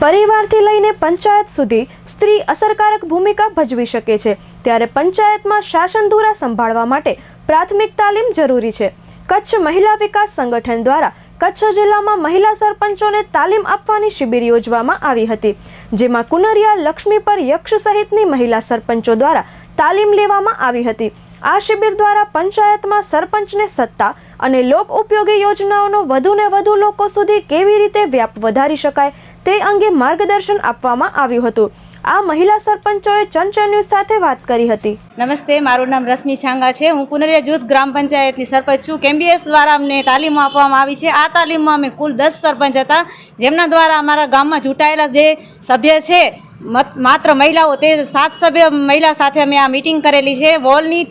પરિવારથી લઈને પંચાયત સુધી સ્ત્રી અસરકારક ભૂમિકા ભજવી શકે છે, ત્યારે પંચાયતમાં શાસનધુરા સંભાળવા માટે પ્રાથમિક તાલીમ જરૂરી છે। કચ્છ મહિલા વિકાસ સંગઠન દ્વારા કચ્છ જિલ્લામાં મહિલા સરપંચોને તાલીમ આપવાની શિબિર યોજવામાં આવી હતી, જેમાં કુનરિયા, લક્ષ્મીપર, યક્ષ સહિતની મહિલા સરપંચો દ્વારા તાલીમ લેવામાં આવી હતી। આ શિબિર દ્વારા પંચાયતમાં સરપંચને સત્તા અને લોક ઉપયોગી યોજનાઓનો વધુને વધુ લોકો સુધી કેવી રીતે વ્યાપ વધારી શકાય તે અંગે માર્ગદર્શન આપવામાં આવ્યું હતું। આ મહિલા સરપંચોએ ચંચળ ન્યૂઝ સાથે વાત કરી હતી। નમસ્તે, મારું નામ રશ્મિ છાંગા છે। હું કુનરિયા જૂથ ગ્રામ પંચાયતની સરપંચ છું। કેમ્બીએસ દ્વારા અમને તાલીમ આપવામાં આવી છે। આ તાલીમમાં અમે કુલ 10 સરપંચ હતા, જેમના દ્વારા અમારા ગામમાં ચૂંટાયેલા જે સભ્ય છે માત્ર મહિલાઓ, તે 7 સભ્ય મહિલા સાથે અમે આ મિટિંગ કરેલી છે। વોલની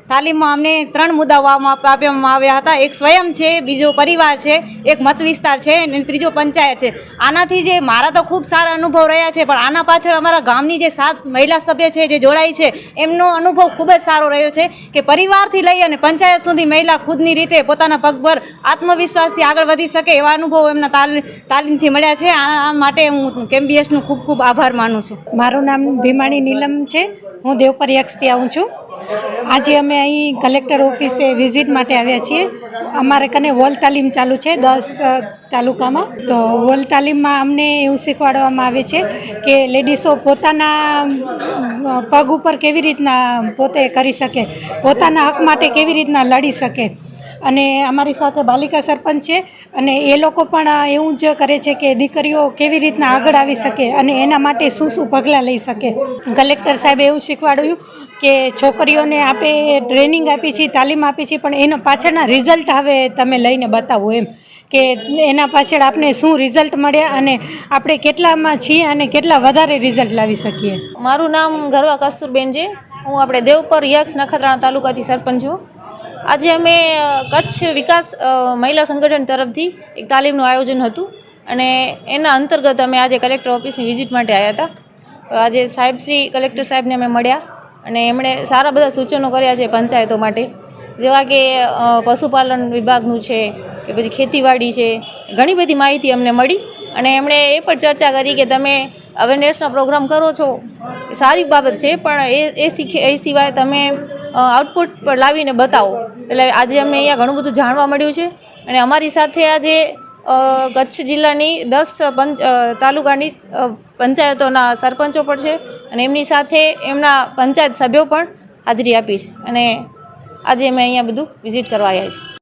તાલીમમાં અમને 3 મુદ્દાઓ આપવામાં આવ્યા હતા। એક સ્વયં છે, બીજો પરિવાર છે, એક મત વિસ્તાર છે અને ત્રીજો પંચાયત છે। આનાથી જે મારા તો ખૂબ સારા અનુભવ રહ્યા છે, પણ આના પાછળ અમારા ગામની જે 7 મહિલા સભ્ય છે જે જોડાઈ છે, એમનો અનુભવ ખૂબ જ સારો રહ્યો છે કે પરિવારથી લઈ અને પંચાયત સુધી મહિલા ખુદની રીતે પોતાના પગ પર આત્મવિશ્વાસથી આગળ વધી શકે એવા અનુભવો એમના તાલીમથી મળ્યા છે। આ માટે હું કેમ્બીએસનો ખૂબ ખૂબ આભાર માનું છું। મારું નામ ભીમાણી નીલમ છે। હું દેવપર યક્ષથી આવું છું। આજે અમે અહીં કલેક્ટર ઓફિસે વિઝિટ માટે આવ્યા છીએ। અમારે કને વોલ તાલીમ ચાલુ છે 10 તાલુકામાં। તો વોલ તાલીમમાં અમને એવું શીખવાડવામાં આવે છે કે લેડીસો પોતાના પગ ઉપર કેવી રીતના પોતે કરી શકે, પોતાના હક માટે કેવી રીતના લડી શકે। અને અમારી સાથે બાલિકા સરપંચ છે અને એ લોકો પણ એવું જ કરે છે કે દીકરીઓ કેવી રીતના આગળ આવી શકે અને એના માટે શું શું પગલાં લઈ શકે। કલેક્ટર સાહેબે એવું શીખવાડ્યું કે છોકરીઓને આપણે ટ્રેનિંગ આપી છીએ, તાલીમ આપી છીએ, પણ એના પાછળના રિઝલ્ટ હવે તમે લઈને બતાવો, એમ કે એના પાછળ આપણે શું રિઝલ્ટ મળ્યા અને આપણે કેટલામાં છીએ અને કેટલા વધારે રિઝલ્ટ લાવી શકીએ। મારું નામ ગરવા કસ્તુરબેન છે। હું આપણે દેવપર યક્ષ નખત્રાણા તાલુકાથી સરપંચ છું। આજે અમે કચ્છ વિકાસ મહિલા સંગઠન તરફથી એક તાલીમનું આયોજન હતું અને એના અંતર્ગત અમે આજે કલેક્ટર ઓફિસની વિઝિટ માટે આવ્યા હતા। આજે સાહેબશ્રી કલેક્ટર સાહેબને અમે મળ્યા અને એમણે સારા બધા સૂચનો કર્યા છે પંચાયતો માટે, જેવા કે પશુપાલન વિભાગનું છે કે પછી ખેતીવાડી છે, ઘણી બધી માહિતી અમને મળી અને એમણે એ પણ ચર્ચા કરી કે તમે અવેરનેસના પ્રોગ્રામ કરો છો, સારી બાબત છે, પણ એ સિવાય તમે આઉટપુટ પર લાવીને બતાવો। એટલે આજે અમને અહીંયા ઘણું બધું જાણવા મળ્યું છે અને અમારી સાથે આજે કચ્છ જિલ્લાની 10 તાલુકાની પંચાયતોના સરપંચો પણ છે અને એમની સાથે એમના પંચાયત સભ્યો પણ હાજરી આપી છે અને આજે અમે અહીંયા બધું વિઝિટ કરવા આવ્યા છીએ।